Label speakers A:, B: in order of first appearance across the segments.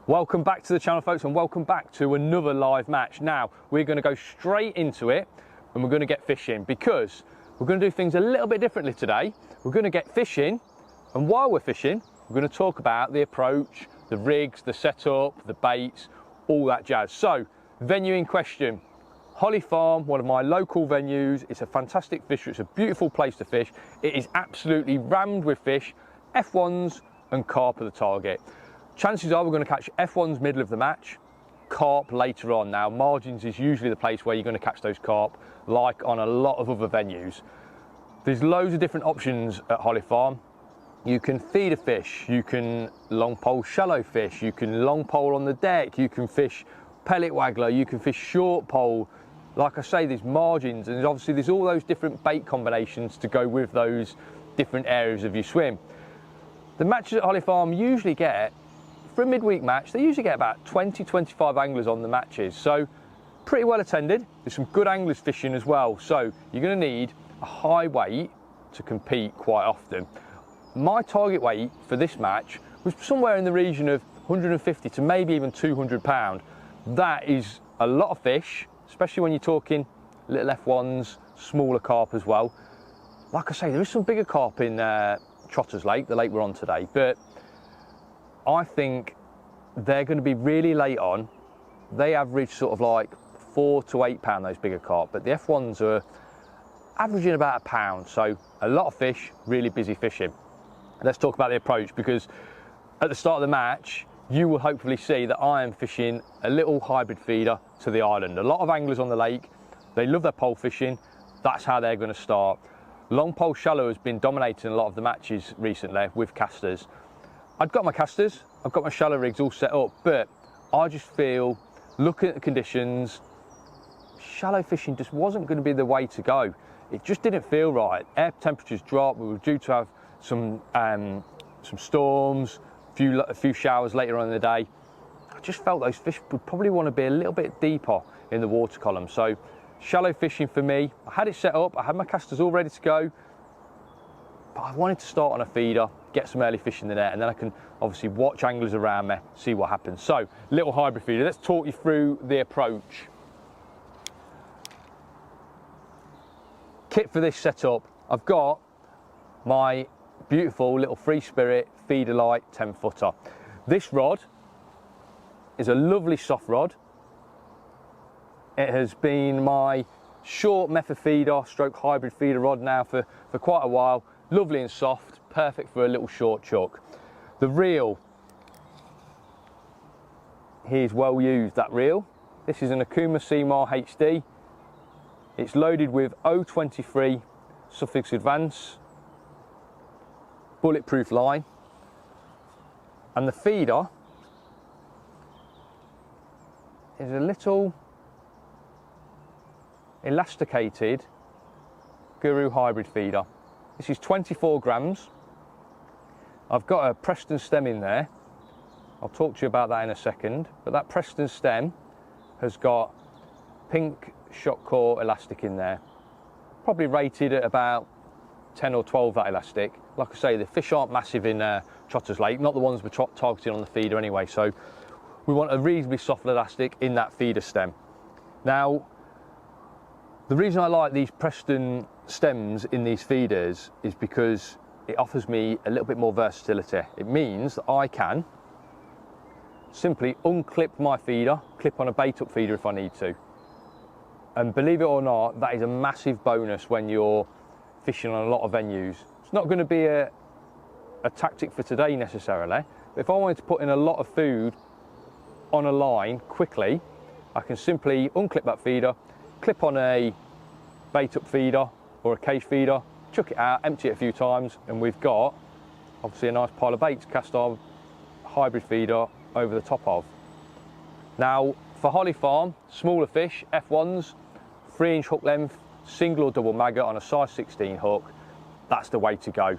A: Welcome back to the channel, folks, and welcome back to another live match. Now, we're going to go straight into it and we're going to get fishing because we're going to do things a little bit differently today. We're going to get fishing, and while we're fishing, we're going to talk about the approach, the rigs, the setup, the baits, all that jazz. So, venue in question, Holly Farm, one of my local venues. It's a fantastic fishery. It's a beautiful place to fish. It is absolutely rammed with fish. F1s and carp are the target. Chances are we're going to catch F1s middle of the match, carp later on. Now, margins is usually the place where you're going to catch those carp, like on a lot of other venues. There's loads of different options at Holly Farm. You can feed a fish, you can long pole shallow fish, you can long pole on the deck, you can fish pellet waggler, you can fish short pole. Like I say, there's margins, and obviously there's all those different bait combinations to go with those different areas of your swim. The matches at Holly Farm usually get, for a midweek match, they usually get about 20-25 anglers on the matches, so pretty well attended. There's some good anglers fishing as well, so you're going to need a high weight to compete quite often. My target weight for this match was somewhere in the region of 150 to maybe even 200 pound. That is a lot of fish, especially when you're talking little F1s, smaller carp as well. Like I say, there is some bigger carp in Trotters Lake, the lake we're on today, but I think they're going to be really late on. They average sort of like 4 to 8 pound, those bigger carp, but the F1s are averaging about a pound, so a lot of fish, really busy fishing. Let's talk about the approach, because at the start of the match, you will hopefully see that I am fishing a little hybrid feeder to the island. A lot of anglers on the lake, they love their pole fishing. That's how they're going to start. Long pole shallow has been dominating a lot of the matches recently with casters. I've got my casters, I've got my shallow rigs all set up, but I just feel, looking at the conditions, shallow fishing just wasn't going to be the way to go. It just didn't feel right. Air temperatures dropped, we were due to have some storms, a few showers later on in the day. I just felt those fish would probably want to be a little bit deeper in the water column. So shallow fishing for me, I had it set up, I had my casters all ready to go, but I wanted to start on a feeder, get some early fish in the net, and then I can obviously watch anglers around me, see what happens. So, little hybrid feeder. Let's talk you through the approach. Kit for this setup, I've got my beautiful little Free Spirit Feeder Light 10-footer. This rod is a lovely soft rod. It has been my short method feeder stroke hybrid feeder rod now for quite a while. Lovely and soft, perfect for a little short chuck. The reel, here's well used, that reel. This is an Okuma HD. It's loaded with 023 Suffix Advance, bulletproof line, and the feeder is a little elasticated Guru hybrid feeder. This is 24 grams. I've got a Preston stem in there. I'll talk to you about that in a second, but that Preston stem has got pink shock core elastic in there, probably rated at about 10 or 12, that elastic. Like I say, the fish aren't massive in Trotters Lake, not the ones we're targeting on the feeder anyway, so we want a reasonably soft elastic in that feeder stem. Now, the reason I like these Preston stems in these feeders is because it offers me a little bit more versatility. It means that I can simply unclip my feeder, clip on a bait up feeder if I need to. And believe it or not, that is a massive bonus when you're fishing on a lot of venues. It's not going to be a tactic for today necessarily, but if I wanted to put in a lot of food on a line quickly, I can simply unclip that feeder, clip on a bait up feeder or a cage feeder, chuck it out, empty it a few times, and we've got obviously a nice pile of bait to cast our hybrid feeder over the top of. Now, for Holly Farm, smaller fish, F1s, 3-inch hook length, single or double maggot on a size 16 hook, that's the way to go.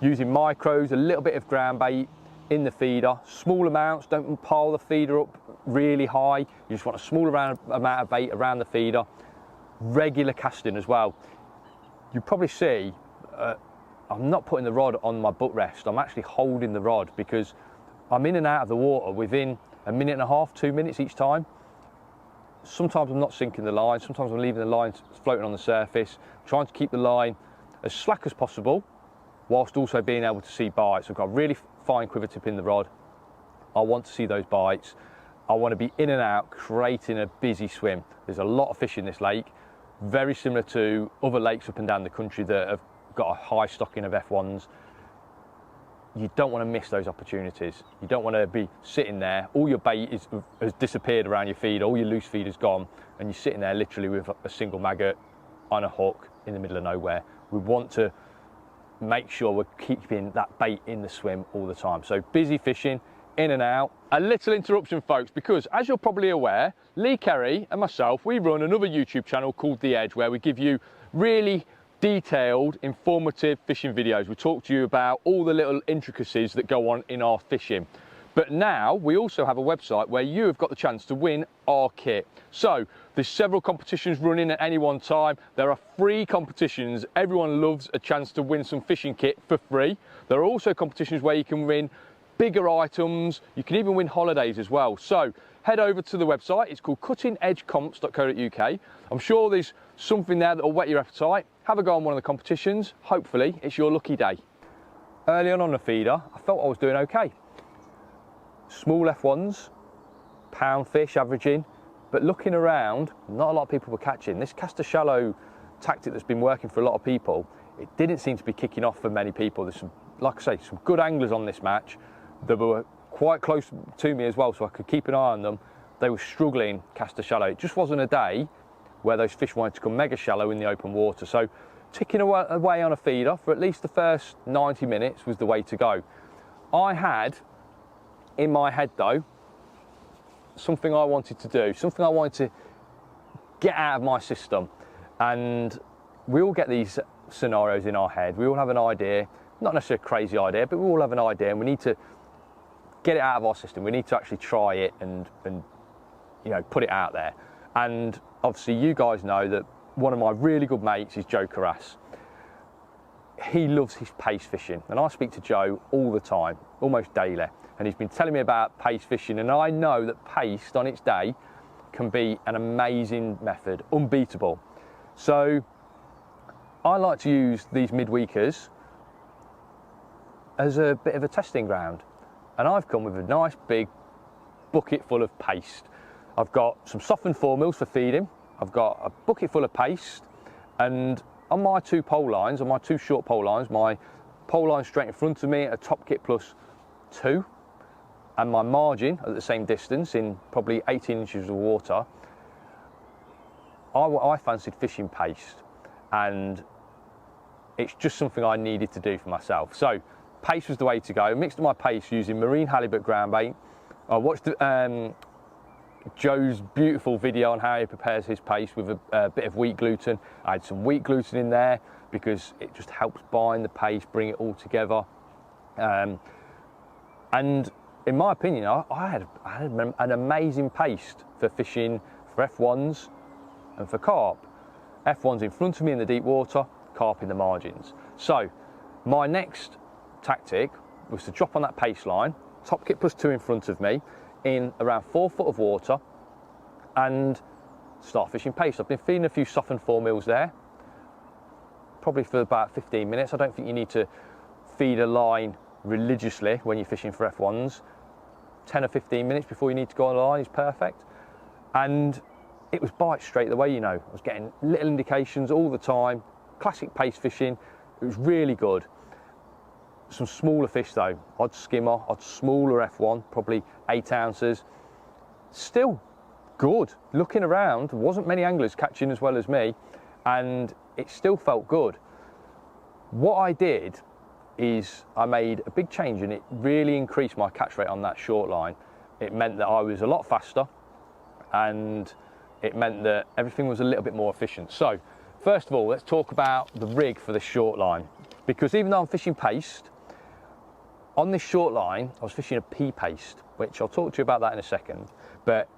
A: Using micros, a little bit of ground bait in the feeder, small amounts, don't pile the feeder up really high, you just want a small amount of bait around the feeder. Regular casting as well. You probably see I'm not putting the rod on my butt rest, I'm actually holding the rod because I'm in and out of the water within a minute and a half, 2 minutes each time. Sometimes I'm not sinking the line, sometimes I'm leaving the line floating on the surface, trying to keep the line as slack as possible, whilst also being able to see bites. I've got a really fine quiver tip in the rod. I want to see those bites. I want to be in and out, creating a busy swim. There's a lot of fish in this lake, very similar to other lakes up and down the country that have got a high stocking of F1s. You don't want to miss those opportunities. You don't want to be sitting there, all your bait has disappeared around your feed, all your loose feed is gone, and you're sitting there literally with a single maggot on a hook in the middle of nowhere. We want to make sure we're keeping that bait in the swim all the time. So busy fishing, in and out. A little interruption, folks, because as you're probably aware, Lee Kerry and myself, we run another YouTube channel called The Edge, where we give you really detailed, informative fishing videos. We talk to you about all the little intricacies that go on in our fishing. But now we also have a website where you have got the chance to win our kit. So there's several competitions running at any one time. There are free competitions. Everyone loves a chance to win some fishing kit for free. There are also competitions where you can win bigger items. You can even win holidays as well. So head over to the website. It's called cuttingedgecomps.co.uk. I'm sure there's something there that will whet your appetite. Have a go on one of the competitions. Hopefully it's your lucky day. Early on the feeder, I felt I was doing okay. Small F1s, pound fish averaging, but looking around, not a lot of people were catching. This cast a shallow tactic that's been working for a lot of people, it didn't seem to be kicking off for many people. There's some, like I say, some good anglers on this match that were quite close to me as well, so I could keep an eye on them. They were struggling cast a shallow. It just wasn't a day where those fish wanted to come mega shallow in the open water. So ticking away on a feeder for at least the first 90 minutes was the way to go. I had in my head though something I wanted to do, something I wanted to get out of my system. And we all get these scenarios in our head. We all have an idea, not necessarily a crazy idea, but we all have an idea, and we need to get it out of our system. We need to actually try it and you know, put it out there. And obviously you guys know that one of my really good mates is Joe Carras. He loves his pace fishing, and I speak to Joe all the time, almost daily, and he's been telling me about pace fishing, and I know that pace on its day can be an amazing method, unbeatable. So I like to use these midweekers as a bit of a testing ground, and I've come with a nice big bucket full of paste. I've got some softened 4mm for feeding, I've got a bucket full of paste, and on my two pole lines, on my two short pole lines, my pole line straight in front of me at a top kit plus 2, and my margin at the same distance in probably 18 inches of water, I fancied fishing paste, and it's just something I needed to do for myself. So paste was the way to go. I mixed my paste using marine halibut ground bait. I watched Joe's beautiful video on how he prepares his paste with a bit of wheat gluten. I had some wheat gluten in there because it just helps bind the paste, bring it all together. And in my opinion, I had an amazing paste for fishing for F1s and for carp. F1s in front of me in the deep water, carp in the margins. So my next tactic was to drop on that paste line, top kit plus 2 in front of me, in around 4 foot of water, and start fishing paste. I've been feeding a few softened 4mm there, probably for about 15 minutes. I don't think you need to feed a line religiously when you're fishing for F1s. 10 or 15 minutes before you need to go on the line is perfect. And it was bite straight away, you know. I was getting little indications all the time. Classic paste fishing. It was really good. Some smaller fish though, odd skimmer, odd smaller F1, probably 8 ounces. Still good. Looking around, there wasn't many anglers catching as well as me, and it still felt good. What I did is I made a big change, and it really increased my catch rate on that short line. It meant that I was a lot faster, and it meant that everything was a little bit more efficient. So first of all, let's talk about the rig for this short line, because even though I'm fishing paste, on this short line, I was fishing a pea paste, which I'll talk to you about that in a second, but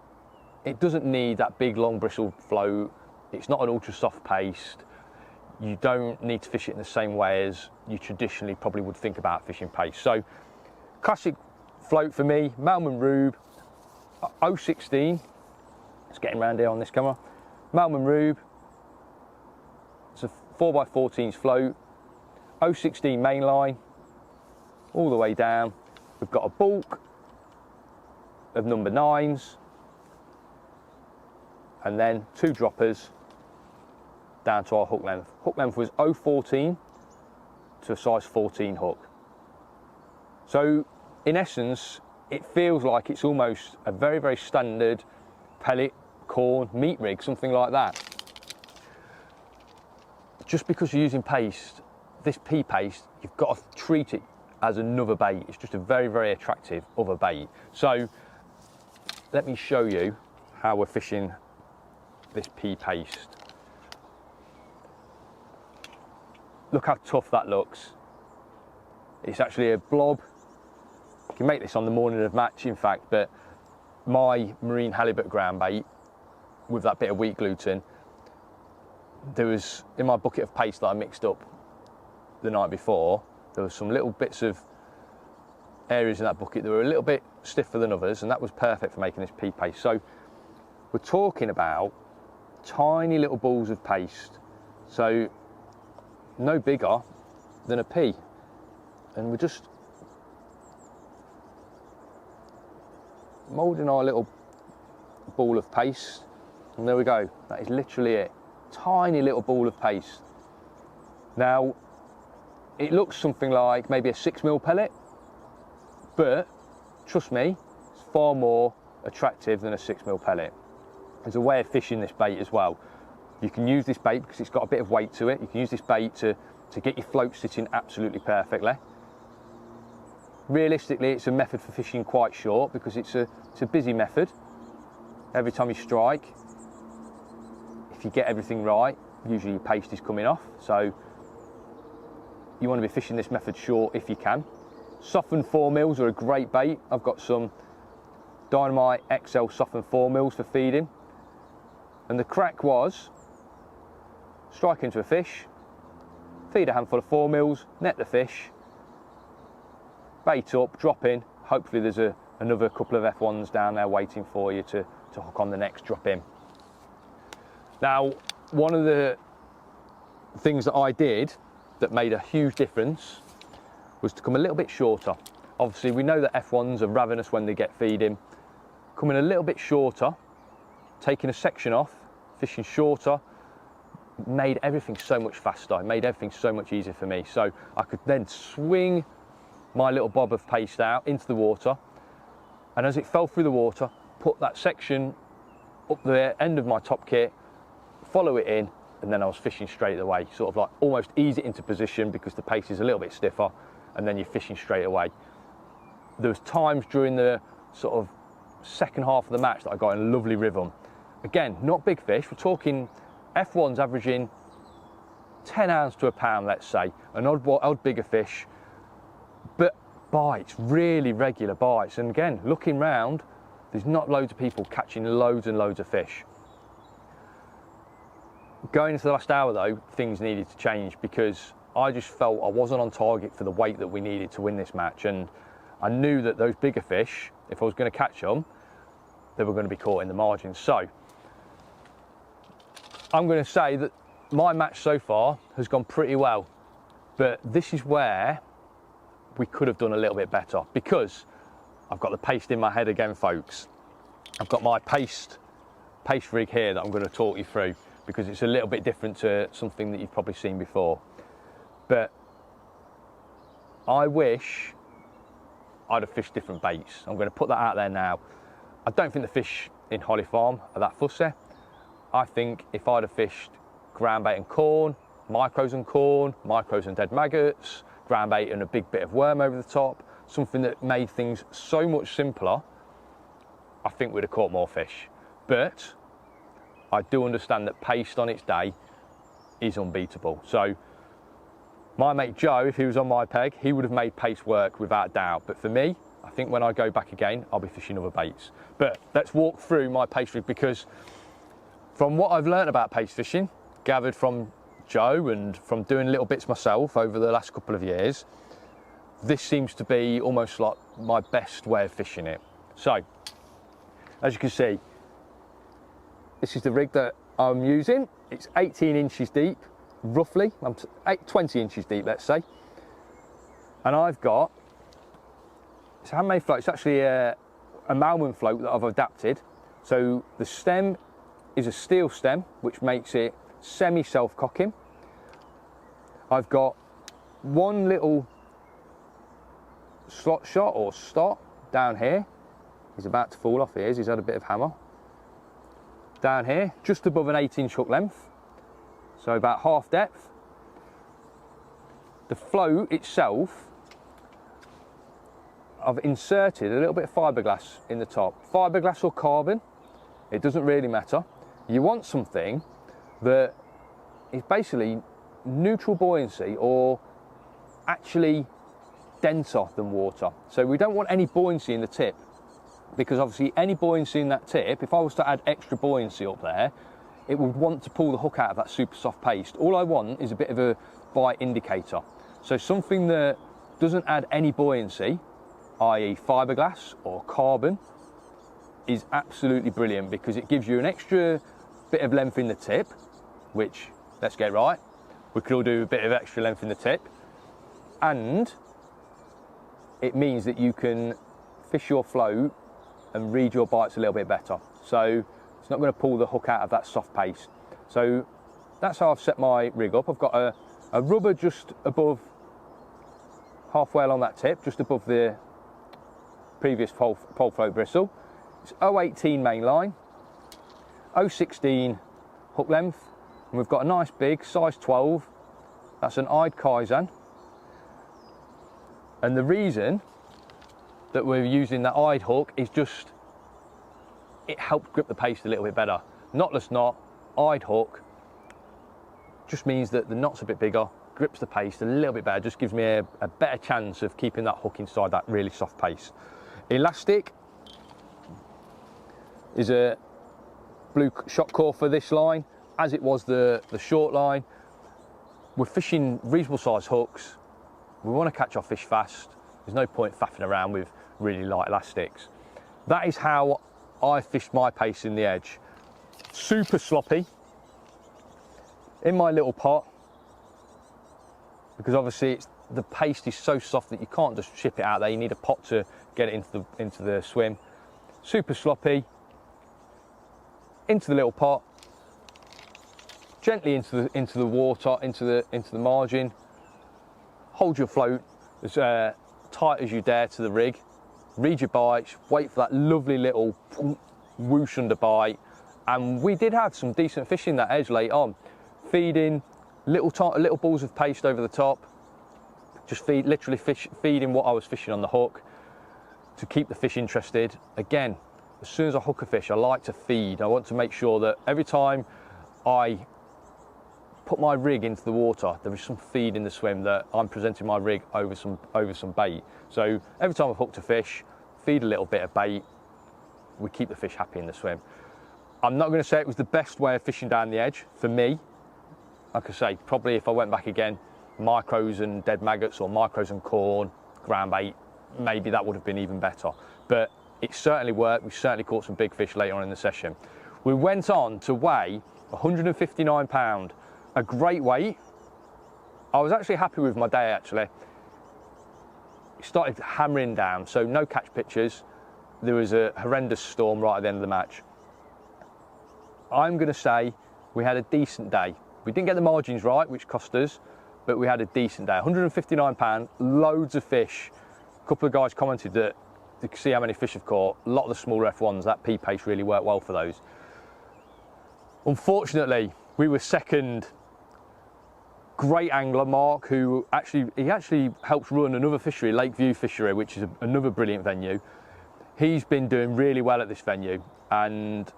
A: it doesn't need that big long bristle float. It's not an ultra soft paste. You don't need to fish it in the same way as you traditionally probably would think about fishing paste. So classic float for me, Malman Rube, 016, it's getting round here on this camera, Malman Rube, it's a 4x14 float, 016 main line, all the way down. We've got a bulk of number 9s, and then 2 droppers down to our hook length. Hook length was 014 to a size 14 hook. So in essence, it feels like it's almost a very, very standard pellet, corn, meat rig, something like that. Just because you're using paste, this pea paste, you've got to treat it as another bait. It's just a very, very attractive other bait. So let me show you how we're fishing this pea paste. Look how tough that looks. It's actually a blob. You can make this on the morning of match, in fact, but my marine halibut ground bait with that bit of wheat gluten, there was, in my bucket of paste that I mixed up the night before, there was some little bits of areas in that bucket that were a little bit stiffer than others, and that was perfect for making this pea paste. So we're talking about tiny little balls of paste, so no bigger than a pea, and we're just moulding our little ball of paste, and there we go. That is literally it. Tiny little ball of paste. Now it looks something like maybe a 6mm pellet, but trust me, it's far more attractive than a 6mm pellet. There's a way of fishing this bait as well. You can use this bait because it's got a bit of weight to it. You can use this bait to get your float sitting absolutely perfectly. Realistically, it's a method for fishing quite short because it's a busy method. Every time you strike, if you get everything right, usually your paste is coming off. So you want to be fishing this method short if you can. Softened 4mm are a great bait. I've got some Dynamite XL softened 4mm for feeding. And the crack was strike into a fish, feed a handful of 4mm, net the fish, bait up, drop in. Hopefully there's another couple of F1s down there waiting for you to hook on the next drop in. Now, one of the things that I did that made a huge difference was to come a little bit shorter. Obviously, we know that F1s are ravenous when they get feeding. Coming a little bit shorter, taking a section off, fishing shorter, made everything so much faster. It made everything so much easier for me. So I could then swing my little bob of paste out into the water, and as it fell through the water, put that section up the end of my top kit, follow it in, and then I was fishing straight away. Sort of like almost ease it into position because the paste is a little bit stiffer, and then you're fishing straight away. There was times during the sort of second half of the match that I got in a lovely rhythm. Again, not big fish. We're talking F1s averaging 10 ounce to a pound, let's say. An odd bigger fish, but bites, really regular bites. And again, looking round, there's not loads of people catching loads and loads of fish. Going into the last hour though, things needed to change because I just felt I wasn't on target for the weight that we needed to win this match, and I knew that those bigger fish, if I was going to catch them, they were going to be caught in the margins. So I'm going to say that my match so far has gone pretty well, but this is where we could have done a little bit better because I've got the paste in my head again, folks. I've got my paste rig here that I'm going to talk you through because it's a little bit different to something that you've probably seen before. But I wish I'd have fished different baits. I'm going to put that out there now. I don't think the fish in Holly Farm are that fussy. I think if I'd have fished ground bait and corn, micros and dead maggots, ground bait and a big bit of worm over the top, something that made things so much simpler, I think we'd have caught more fish. But I do understand that paste on its day is unbeatable. So my mate Joe, if he was on my peg, he would have made paste work without doubt. But for me, I think when I go back again, I'll be fishing other baits. But let's walk through my paste rig because from what I've learned about paste fishing, gathered from Joe and from doing little bits myself over the last couple of years, this seems to be almost like my best way of fishing it. So As you can see, this is the rig that I'm using. It's 18 inches deep, roughly. 20 inches deep, let's say. And I've got, it's a handmade float. It's actually a Malman float that I've adapted. So the stem is a steel stem, which makes it semi-self-cocking. I've got one little slot shot or stop down here. He's about to fall off here. He's had a bit of hammer. Down here, just above an 8-inch hook length, so about half depth. The float itself, I've inserted a little bit of fiberglass in the top. Fiberglass or carbon, it doesn't really matter. You want something that is basically neutral buoyancy or actually denser than water. So we don't want any buoyancy in the tip, because obviously any buoyancy in that tip, if I was to add extra buoyancy up there, it would want to pull the hook out of that super soft paste. All I want is a bit of a bite indicator. So something that doesn't add any buoyancy, i.e. fiberglass or carbon, is absolutely brilliant, because it gives you an extra bit of length in the tip, which, let's get right, we could all do a bit of extra length in the tip, and it means that you can fish your float and read your bites a little bit better. So it's not going to pull the hook out of that soft paste. So that's how I've set my rig up. I've got a rubber just above, halfway along that tip, just above the previous pole float bristle. It's 018 main line, 016 hook length, and we've got a nice big size 12. That's an eyed Kaizen. And the reason that we're using that eyed hook is just, it helps grip the paste a little bit better. Knotless knot, eyed hook, just means that the knot's a bit bigger, grips the paste a little bit better, just gives me a better chance of keeping that hook inside that really soft paste. Elastic is a blue shot core for this line, as it was the short line. We're fishing reasonable size hooks. We want to catch our fish fast. There's no point faffing around with really light elastics. That is how I fished my paste in the edge. Super sloppy in my little pot, because obviously the paste is so soft that you can't just ship it out there. You need a pot to get it into the swim. Super sloppy into the little pot, gently into the water, into the margin. Hold your float as tight as you dare to the rig. Read your bites, wait for that lovely little whoosh under bite. And we did have some decent fish in that edge late on. Feeding little balls of paste over the top. Just feeding what I was fishing on the hook to keep the fish interested. Again, as soon as I hook a fish, I like to feed. I want to make sure that every time I put my rig into the water, there is some feed in the swim, that I'm presenting my rig over some bait. So every time I've hooked a fish, feed a little bit of bait, we keep the fish happy in the swim. I'm not going to say it was the best way of fishing down the edge for me. Like I say, probably if I went back again, micros and dead maggots, or micros and corn, ground bait, maybe that would have been even better. But it certainly worked. We certainly caught some big fish later on in the session. We went on to weigh 159 pounds. A great weight. I was actually happy with my day, actually. It started hammering down, so no catch pictures. There was a horrendous storm right at the end of the match. I'm going to say we had a decent day. We didn't get the margins right, which cost us, but we had a decent day. 159 pounds, loads of fish. A couple of guys commented that you can see how many fish have caught. A lot of the small F1s, that P pace really worked well for those. Unfortunately, we were second. Great angler, Mark, who actually helps run another fishery, Lakeview Fishery, which is another brilliant venue. He's been doing really well at this venue, and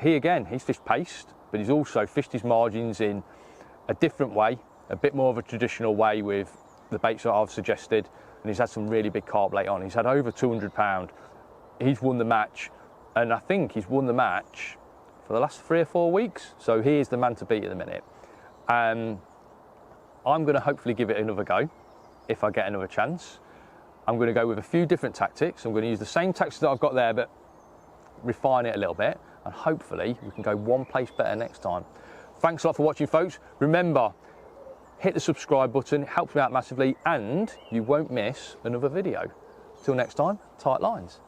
A: he's fished paste, but he's also fished his margins in a different way, a bit more of a traditional way with the baits that I've suggested, and he's had some really big carp late on. He's had over 200 pounds. He's won the match, and I think he's won the match for the last 3 or 4 weeks, so he is the man to beat at the minute. I'm going to hopefully give it another go if I get another chance. I'm going to go with a few different tactics. I'm going to use the same tactics that I've got there, but refine it a little bit, and hopefully we can go one place better next time. Thanks a lot for watching, folks. Remember, hit the subscribe button, it helps me out massively, and you won't miss another video. Till next time, tight lines.